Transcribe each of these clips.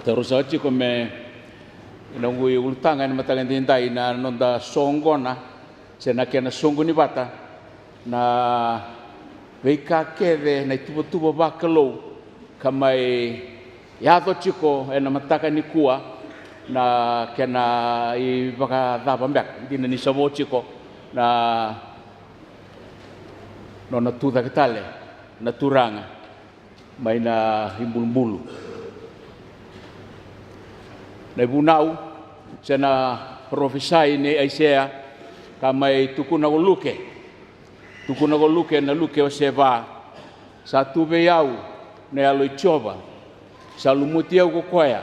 Terus aja kome nunggu ultangan matakan tintai na nonda songona sena kena songo ni bata na veika kede na tubo bakalo kamai yato chiko ena matakan ni kuwa na kena I baka dapa mbak dina ni sabo chiko na nona tuda ketale na turanga mai na himbulu na bunau sena profesai ni Aisea kamai tukuna go luke na luke o seva sa tuve yau ne alo choba sa lumuti au go koya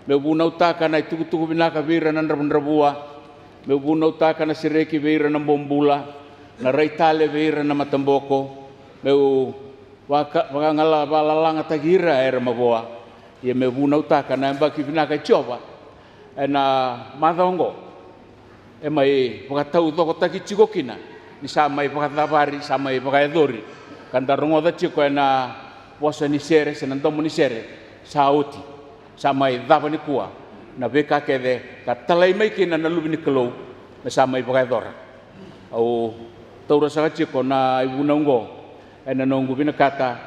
me bunau taka na tuku binaka vira na ndrabua me bunau taka na sireki vira na bombula na raitale vira na matamboko me waka ngala balalanga tagira era maboa ia me bunau taka na mbaki binaka choba ena madongo e mai pakatau toko taki chikokina ni sa mai pakatavari sa mai pakaedori kanda rongo da chiko ena posa ni sere senantomo ni sere sauti sa mai dava ni kua na beka kede ka talai mai kina na lubi ni kelou na sa mai pakaedora au taura sa chiko na ibunongo ena nongu binakata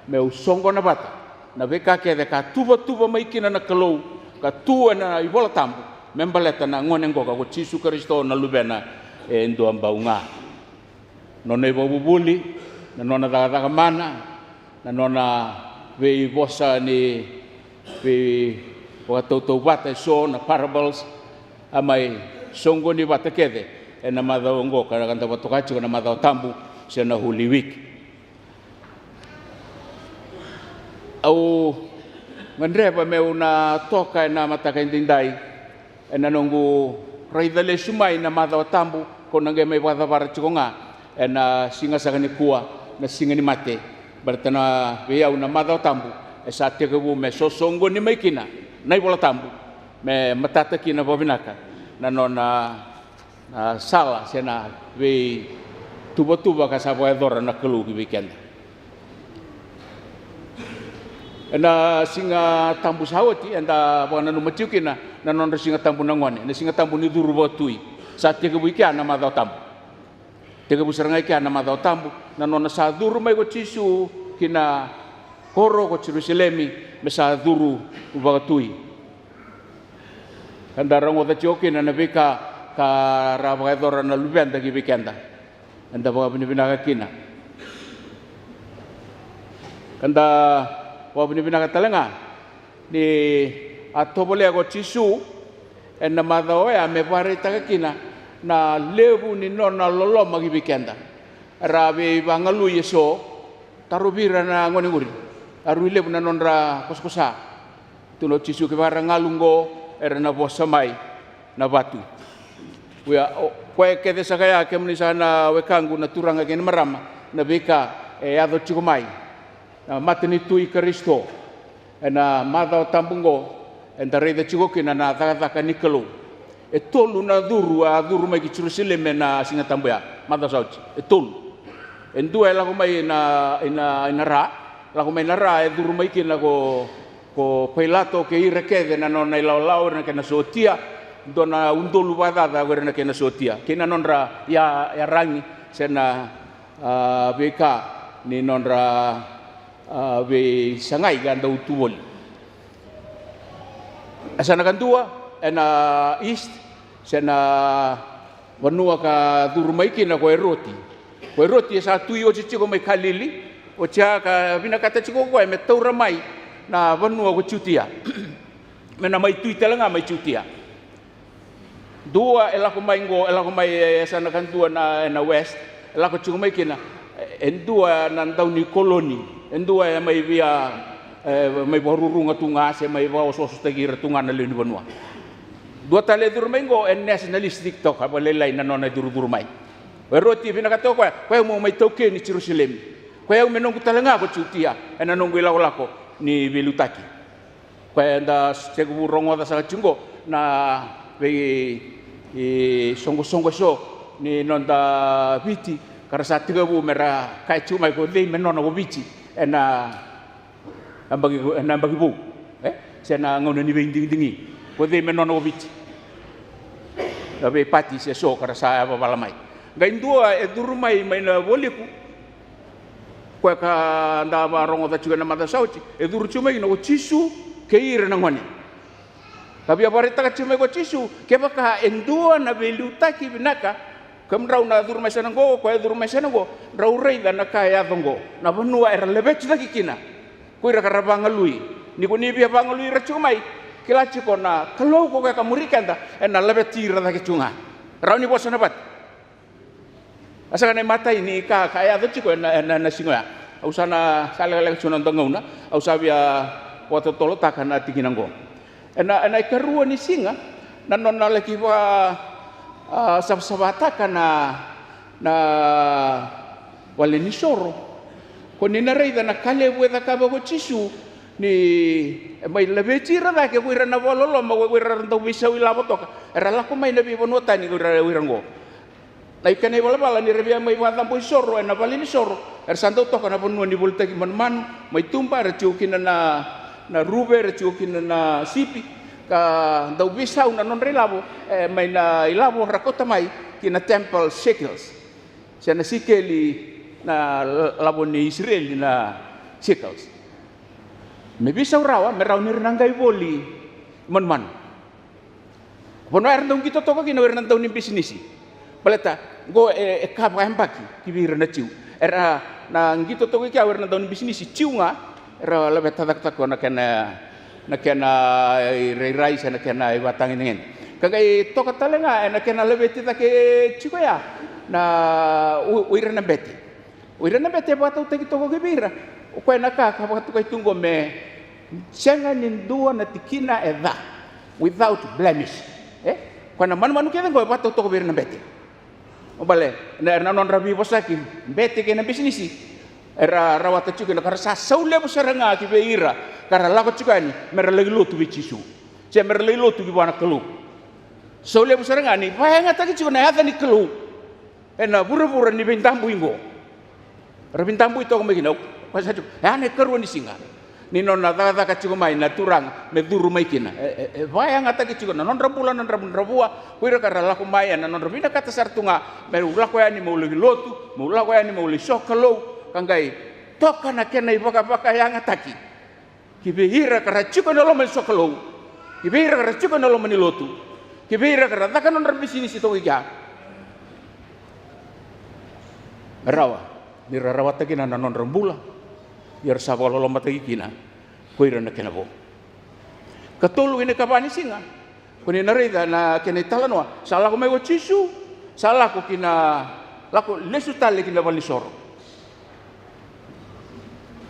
me usongo na bata na beka kede ka tuba mai kina na kelou ka tua na ibola tambu membaleta na ngonengo ka ko Yesu Kristo na lubena e ndo ambaunga nona ibobuli na nona daga mana na nona ve bosa ni ve watoto bata so na parables amai songo ni bata kede e na madongo ka kanta batokachi na madao tambu sena Holy Week au mandreba me una toka na mataka indindai ena nongu raidale sumai na madao tambu konange me wada bara chikonga ena singa sagani kuwa na singa ni mate bertana beya una madao tambu esa tegebu me sosongo ni maikina nai bola tambu me matata kina bobinaka na nona sala sena we tuba ka sabo edora na kelu ki weekend ena singa tambu sawati enda bana no matiukina na non singa tambu nangone na singa tambu ni duru botui sa tege buiki ana madao tambu tege bu serangai ki ana madao tambu na non sa duru mai go Yesu kina koro go Jerusalemi me sa duru ubatui kanda rango da chokina na beka ka raba edora na lubenda ki weekenda enda ba bina kina kanda wa binibina katalenga ni atobole go Yesu ena madao ya me pare takina na lebu ni nona lolo magi weekenda rabe bangalu yeso tarubira na ngoni nguri aru lebu na nonra koskosa tuno Yesu ke barangalungo era na bosa mai na batu we kwe ke desa kaya ke mnisana wekangu na turanga ke marama na beka e ado chikomai na matini tui Kristo ena madao tambungo enda reida chigokina na taka nikelu e tolu na duru mai ki Jerusalem na singa tambuya madao sauti e tolu endua la ko mai ina ra e duru mai kina ko Pilato ke irekede na nona ilau na kena sotia dona undolu badada gore na kena sotia kina nonra ya rangi sena beka ni nonra we sangai ganda utubol asana kantua ena east sena wanua ka durmaiki na ko roti sa tui o chico mai kalili o cha ka binakata chico ko me taura mai na wanua ko chutia mena mai tui telanga mai chutia dua ela ko mai asana kantua na west ela ko chico mai kina endua nan tau ni koloni endua mai via mai borurunga tunga se mai wa so stegira tunga na leni banua dua tale durmengo en nationalistic tok apa lelai na nona duru mai roti bina kato ko mo mai toke ni Jerusalem ko eu menongu talanga ko chutia ena nongu ila lako ni belutaki ko enda segu rongo da sa chungo na ve songo so ni nonda viti karasa tiga bu mera kai chuma ko dei menona go viti ena bagi bu sena ngona ni ding dingi ko de menono vit abe pati se so kara sa aba bala mai ngai ndua e duru mai na voliku ko ka nda ba rongo da chuga na mata sauti e duru chuma ino chisu ke ira na ngone tapi apa rita ka chuma ko chisu ke baka endua na belu taki binaka kam rau na duru mai sanango ko e duru mai sanango rau rei da na ka ya dongo na vanua era lebet lagi kina ko ira karabanga lui ni ko ni bia banga lui ra chumai kila chiko na kalau ko ka murikanda na lebet tira da ke chunga rau ni bosana bat asa kana mata ini ka ya do chiko na singoya usana sale sunan tongona usabia wato tolo takana tikinango ena karua ni singa na nonna leki wa sabsabata kana na wale ni soro ko ni na reida na kale weda ka bo chisu ni mai lebe tira da ke wira na vololo ma wira ndo bisa wila botoka era la ko mai nabi bonota ni wira ngo lai kane bala ni rebia mai wata po soro na bali ni soro santo to kana ponu ni volta ki man mai tumpa re chukin na rube re chukin na sipi ka ndau bisa una non relavo mai na ilavo rakota mai ki na temple shekels sana sikeli na labo ni Israel na shekels me bisa rawa me raw ni nangai boli man pono er ndau kita to ki no er ndau ni bisnisi baleta go ka ba empaki ki bir na ciu era na ngito to ki awer na daun bisnis ciu nga era lebet tak ko na kena rai sana kena watang ingen kagai to katalenga na kena lebet ta ke ciu ya na uira na bete ba to ki to ko bira ko na ka ba to ko tungo me senga nindua na tikina edha without blemish kana man ke ngo ba to ko bira na bete obale na non rabi bosaki bete ke na bisnisi era rawata chuka na karasa saule bosaranga ki beira kara lako chuka ni mer lagi lotu bichisu je mer lagi lotu bi bana kelu saule bosaranga ni bayanga ta ki chuka na hata ni kelu ena buru-buru ni bintambu ingo rabintambu itu ko megino pasa chu ya ne keru ni singa ni non na ta ka chuka mai na turang me duru mai kina bayanga ta ki chuka non rabulan non rabua kuira kara lako mai na non rabina kata sartunga mer ulah ko ani mau lagi lotu mau ulah ko ani mau li sokalo kangai toka na kena ibaka yang ataki kibehira kara chuka no lo men sokalo kibehira kara chuka no lo men lotu kibehira kara ta kan non rabisini sito iga rawa ni rawa ta kina non rambula biar sabolo lo mata kina kuira na kena bo katulu ini kabani singa kuni narida na kena talanoa salah ko mai go chisu salah ko kina lako lesu tali kina bali soro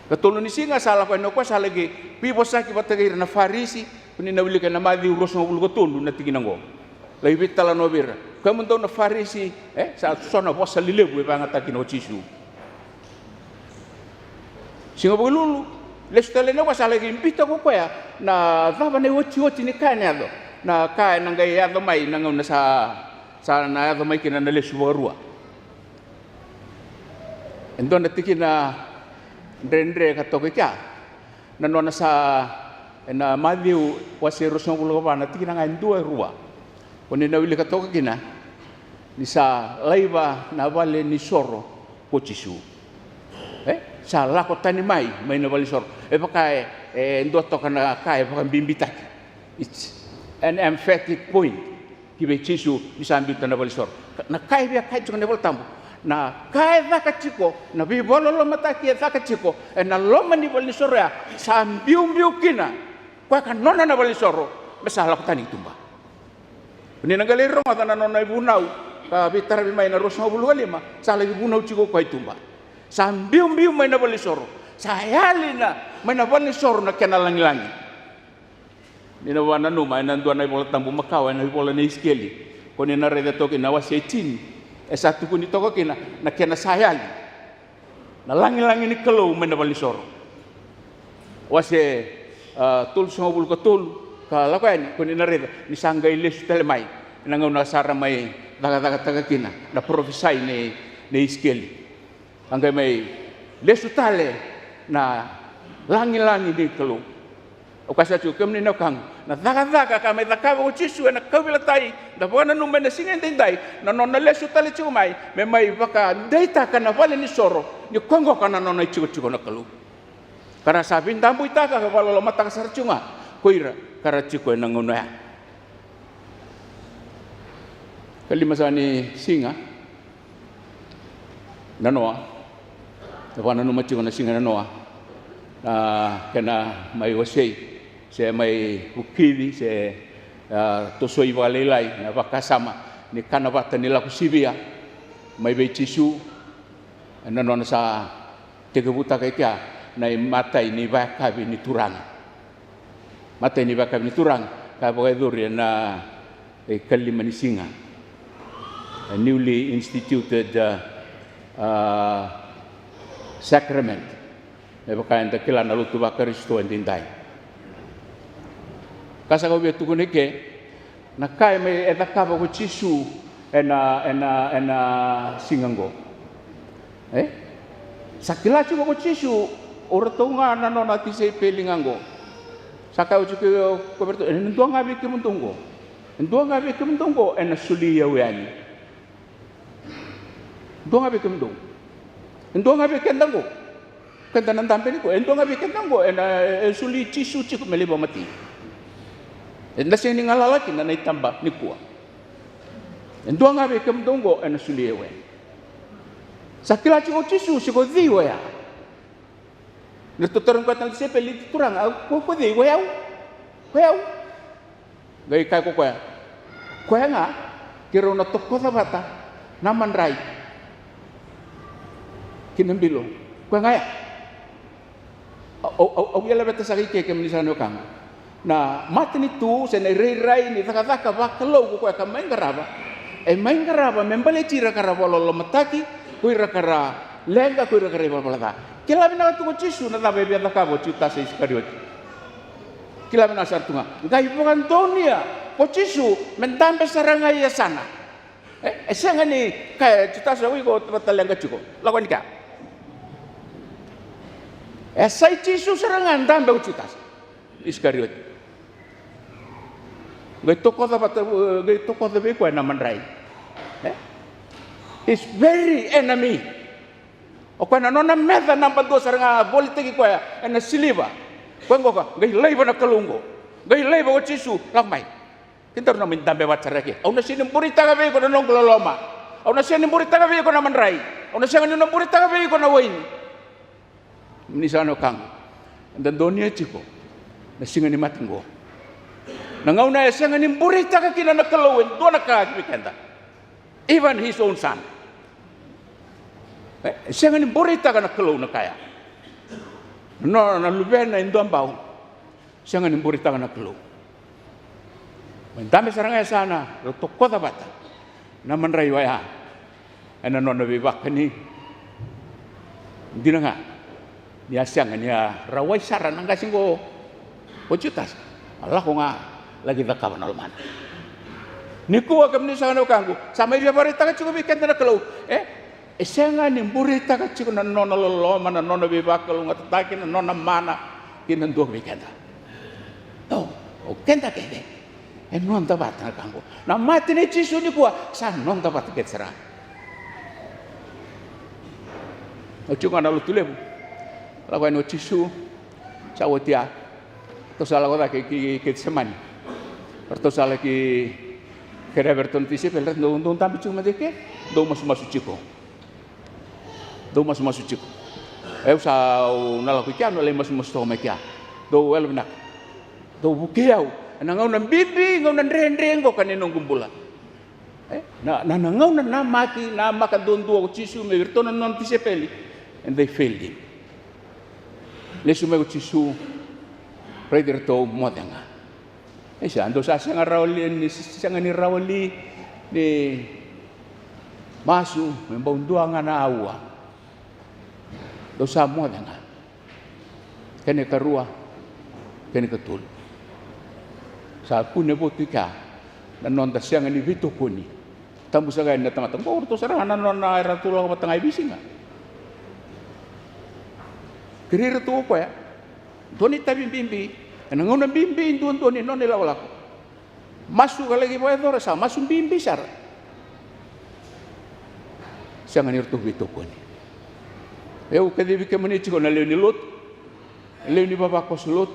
katulu ni singa salah ko no ko salah ge pi bosaki batagir na farisi kuni nawili kana madi uros no bulgo tulu na tiginango lai bitalano bir kamu to na farisi sa sona bosa lilebu banga takino chisu singa bululu lestale no wasale ge impita ko ya na dava ne woti ni kane ado na ka na ngai ado mai na ngona sa na ado mai kina na lesu warua endon tikina ndendre ka to kya na nona sa na madiu wase rosong bulo bana tikina ngai ndua rua oni na wili ka to kina ni sa laiba na vale ni soro pochisu salah ko tani mai na vale soro pakai ndo to kana kai pakai bimbitaki it's an emphatic point kibe chisu bisa ambil tanda vale soro na kai bia kai chukane vol tambo na kai zaka chiko na bi bololo mataki zaka chiko na loma ni vale soro ya sambiu kina kwa kanona na vale soro masalah ko tani tumba ni nagalero mata na nona ibunau ka bitar bi mai na rosno bulu lima salah ibunau chiko kwa tumba sambiu mai na vale soro sayalina mai na vale soro na kena langi-langi ni na wana no mai na ndua na bola tambu makawa na bola na iskeli ko ni na rede toki na wase tin satu kuni toko kina na kena sayali na langi-langi ni kelo mai na vale soro wase tul songobul ko tul ka lakani ko ni na rede ni sangai lesu telemai na ngona sara mai daga kina na profesai ne iskeli angkai mai lesu tale na langi-langi di kelu o kasa tu kem ni no kang na daga ka me daka o chisu na kabila tai da bona no mena singa ndai na no na lesu tali chu mai me mai baka deita kana vale ni soro ni kongo kana no na chu na kalu kara sabin dambu itaka ka valo mata kasar chunga koira kara chiku na ngono ya kalima sani singa na noa da bona no machu na singa na noa kena mai wasei se mai ukiri se tosoi valelai na vakasama ni kana vata ni laku sivia mai be chisu na nona sa te buta kai kia nai matai ni vakavi ni turang matai ni vakavi ni turang ka boe duri na kalima ni singa a newly instituted sacrament e bakain da kilana lutu bakaristo endindai kasa ko betu ko neke na kai me e takava ko chisu ena singango sakila chu ko chisu ortonga na no na tise pelingango sakau chu ko berto en ndonga be ke mundongo ena sulia weani ndonga be ke mundongo ndonga be ke ndango kanta nandampe ko ndonga be ke ndango ena suli chisu chiku melebo mati enda sing ni ngalalaki na naitamba ni kuwa endo ngabe kemdongo ena suliewe sakila chigo chisu sigo diwe ya netotorong katan sepeli turang ko diwe ya gai kai ko nga kiro na tokko bata naman rai kinambilo ko nga ya au yala beta sakike kemnisano kang na matni tu se ne rai ni taka bakalo ko ka mengaraba membale tira karaba lo mataki ko ira kara lenga ko ira kara balada kila bina tu ko chisu na tabe bia taka bo chuta se iskariot kila bina sartunga ngai bukan tonia ko chisu mentambe saranga ya sana senga ni ka chuta se wi ko talenga chuko lakon ka sai chisu saranga ndambe chuta iskariot gai toko da be ko na manrai is very enemy o ko na nona meda namba do saranga bolite ko ya na siliva ko ngoka gai leiba na kalungo gai leiba o chisu lakmai kintar na mindambe wacarake au na sini burita ga be ko na nongloloma au na sini burita ga be ko na manrai au na sini burita ga be ko na wain minisano kang dan donia chiko na singa ni matingo nangauna senga ni burita ka kina na kalawin do na ka kenda even his own son senga ni burita ka na kalaw na kaya no na lubena indombao senga ni burita ka na kalaw mendame saranga sana lo tokko da bata na manrai waya ana no na bibak ni dinanga ni asyang ni rawai saran ang kasingo ojutas Allah ko nga lagi dakawan alman niku agam ni sana kanggo samay biya barita ka chugo bikan na kalaw senga ni burita ka chugo na nona lolo mana nona biba kalaw nga tatakin na nona mana kinanduag bikan o kenda kende non dapat na kanggo na mati ni chisu ni kuwa sa non dapat ketsara o chugo na lutulebu lawan o chisu sawotia to sala ko da ke semani perto sala ki kere berton tisi pelet no tampi cuma deke do masu chico usau nala ku kiano le masu to mekia do wel nak do bukiau nangau nan bibi ngau nan rendre ngo kan nong gumbula na ngau nan namaki na maka don do chisu me berton non tisi peli and they failed him lesu me chisu Raider to modanga. Siya ando sa sanga rawli ni rawli ni masu membondua nga na awa. Do sa modanga. Kene karua kene katul. Sa kune botika na non da siya ni vito kuni. Tambu sa gay na tamatang ko to sarang na non na ratulo ko tangay bisinga. Kirira to ko ya. Doni tabi bimbi E na ngona bimbi tuan-tuan ni noni lako. Masuk lagi boleh dora sa, masuk bimbi sar. Siang ni rutuh itu ko ni. Eu kadi bike mani chiko na leo ni lot. Leo ni baba ko lot.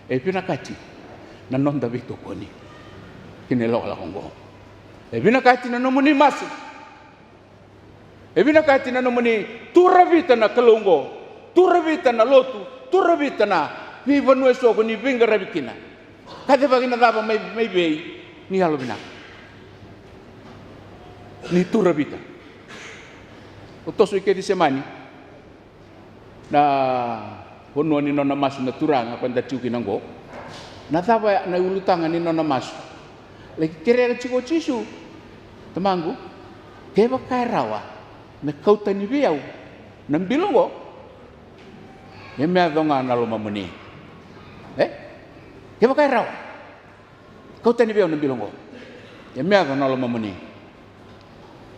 E pina kati. Na nonda bito ko ni. Kini la kongo. E pina kati na nomuni masuk. E pina kati na nomuni turavita na kalungo. Turavita na lotu. Turavita na ni vanue so ko ni vinga rabikina. Kade bagina dava mai bei ni halo bina. Ni turavita. Utosu ike di semani na hono ni nona masu na turanga kwenda chuki nango na dava na ulutanga ni nona masu lagi kere chiko chisu temangu keba kairawa na kauta ni biau na bilongo ya me adonga na lo mamuni keba kairawa kauta ni biau na bilongo ya me adonga na lo mamuni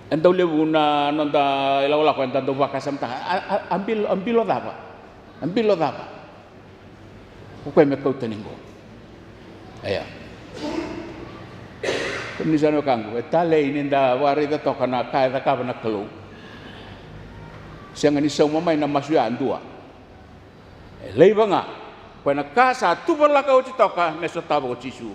anda lebu na nanda ila ko anda do baka samta ambil lo dava ko me kauta ningo aya ni jano kangu tale ini nda wari da toka na kai da ka na kelu siang ni sau mamai na masu andua lei banga ko na kasa tu bala ka uti toka me so tabo chisu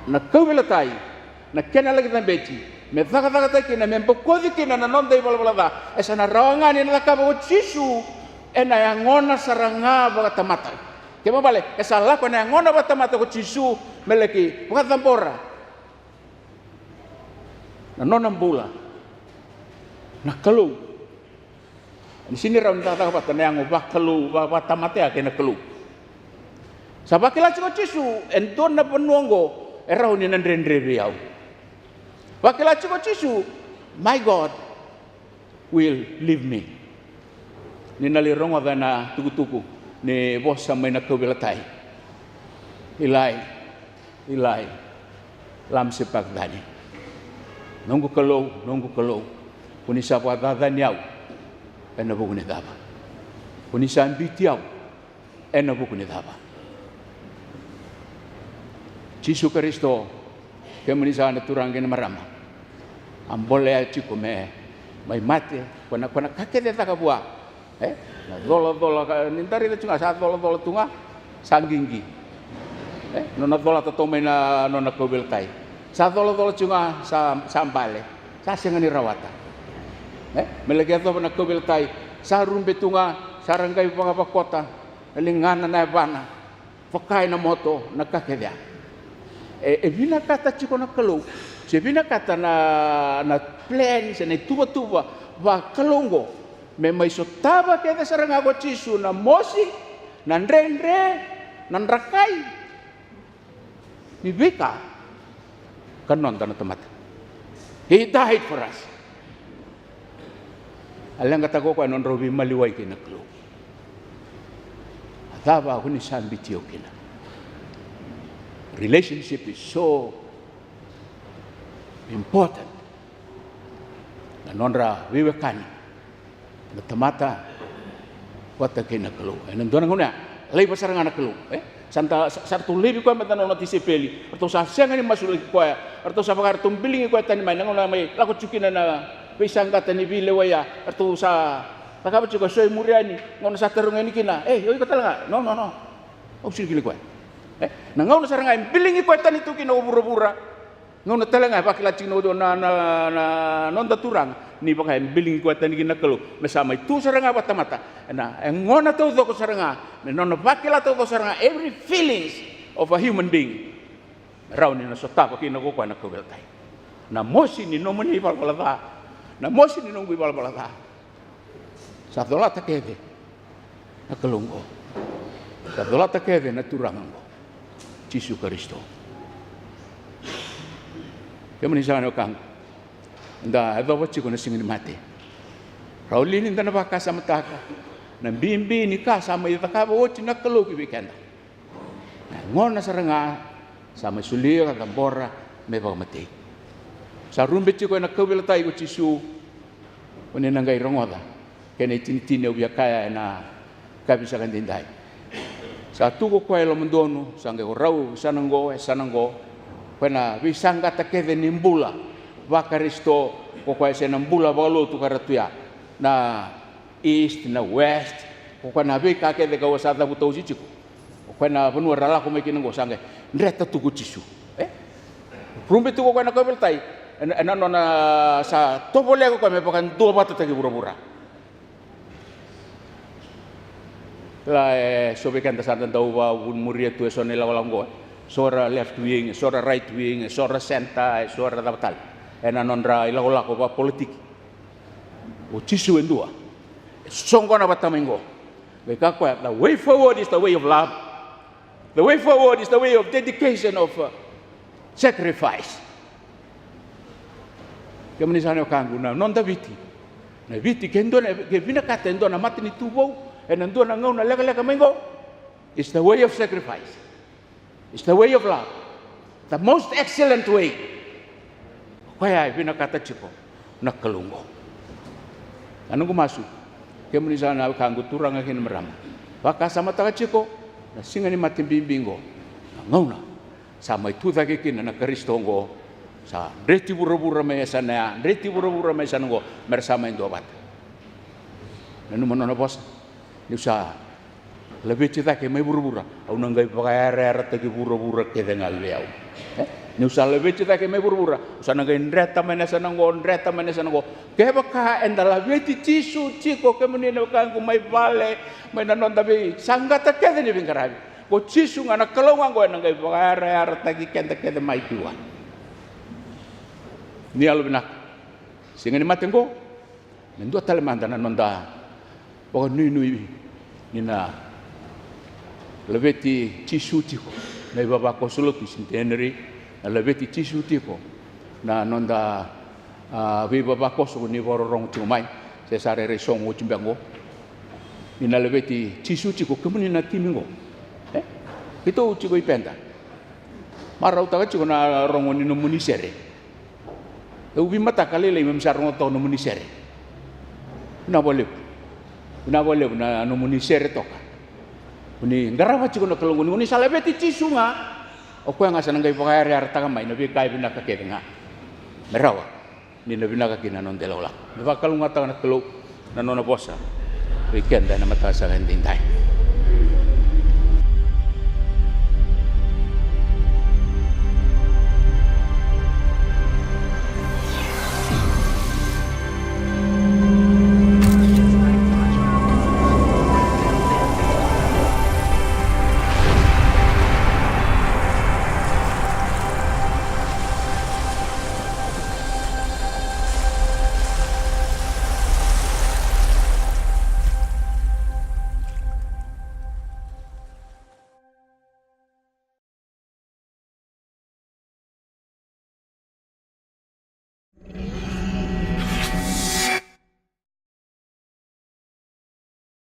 na kawelatai na kena lagi na beti me thaka kina me pokodi kina na nonda i bala da esa na rawanga ni na ka bo chisu ena yangona saranga ba tamata ke mo bale esa la ko na ngona ba tamata ko chisu meleki buka tambora na nona mbula na kalu di sini raun ta ba tana yang ba kalu ba tamate ake na kalu sabakila chiko chisu enton na penuongo erau ni nandrendre biau bakila chiko chisu my God will leave me ni nali rongo na tuku ni bos samai na kawelatai ilai lam sepak dani nunggu kalau kuni sapa dadan yau ena bukune daba kuni sambiti yau ena bukune daba Yesus Kristo kemuni sana turangin marama ambole ya chiko me mai mate kona kakede takabua na dola nintari da cunga sa dola tunga sanggingi nona dola to tomena nona kobeltai sa dola cunga sambale sa sengani rawata melagi to na kobeltai sa rumbe tunga saranggai pangapa kota lingana na bana pakai na moto na kakedia vina kata chiko na kalau se vina kata na plan se na tuba va kalongo me mai sotaba ke da saranga go chisu na mosi na ndrendre na rakai bibika kanon tan temat he died for us alang kata ko non robi maliwai kina klo ataba ko ni sambitio kina relationship is so important na nonra wiwekani na tamata wata kina kelu ena dona ngona lei pasar ngana kelu santa sartu lebi ko mata no tisepeli atau sa senga ni masul ko atau sa pagar tumbiling ko tani mai ngona mai lako cukina na pisang kata ni bile waya atau sa takaba cuko soy muriani ngona sa terunga ni kina oi ko talanga no o sir kili ko na ngona saranga bilingi ko tani tu kina ubura-bura ngona talanga pakila cino do na nonda turang ni pakai bilingi ko tani kina kelu mesama itu saranga batamata na ngona to ko saranga me nona pakila to ko saranga every feelings of a human being rauni na sota ko kina ko na ko beltai na mosi ni no moni balbalada na mosi ni no ngui balbalada sa dola takede na kelungo sa dola takede na turango Yesus Kristo kemani sana kang nda ado wachi ko na singin mate raulini nda na baka sa mataka na bimbi ni ka sa mai takaba wachi na kelu kibikenda ngona saranga sa mai sulia ka bora me ba mate sa rumbe chi ko na kawila tai ko chisu one na ngai rongoda kene tini ubi kaya na kabisa kan dindai sa tuko ko elo mendonu sange o rau sanango pena visanga ta kede nimbula vakaristo ko ko se nambula valo tu karatuya na east na west ko na vika kede ka wasata buto usiku ko na vanu rala ko mekina go sange ndreta tuku tisu rumbe tuko ko na ko beltai na nona sa topole ko me pakan dua bata tagi bura-bura la sobe kan tasan tau wa muria tu sonela walango sora left wing sora right wing sora center sora datal ena nondra ila ko pa politik o tisu endua songo na batamengo le ka kwa the way forward is the way of love, the way forward is the way of dedication of sacrifice kemani sana kangu na nonda viti na viti kendo na ke vina katendo na matini tubo and ando na ngau na lega mengo. It's the way of sacrifice. It's the way of love. The most excellent way. Kaya pinakata chiko na kalungo. Anong kumasu? Kaya mo ni sana kango turang akin marama. Baka sama taka chiko na singa ni matimbimbingo. Ngau na sama itu taki kin na karistongo sa reti bura-bura may sana ngo mersama indo bat. Nanu manona boss. Nusa lebih cita ke mai buru-buru au nangai pakai tagi buru-buru ke dengan liau nusa lebih cita ke mai buru-buru usa nangai ndreta mena sanango ke baka endala beti cisu ciko ke menina kan ku mai vale mai nanon tabi sanggata ke ni bingkarabi ko cisu ngana kalonga go nangai pakai tagi kenta ke mai tuan ni alu binak singa ni matengo nendo talemanda nanonda pokok nui nina leveti tisutiko na baba ko solo centenary na leveti tisutiko na nonda vi baba ko so ni borong tumai se sare resong o timbango nina leveti tisutiko kemuni na timingo itu uci ko ipenda marau taga chiko na rongo ni no munisere ubi mata kali le mem sarong to no munisere na boleh na no munisere toka uni ngarawa chiko no kalungu ni salebeti cisunga o ko nga sanang kay pakayari arta kamay no bi kay binaka kenga merawa ni no binaka kinanon delawla ni bakalunga ta na kalo na no na bosa weekend na mata sa ending time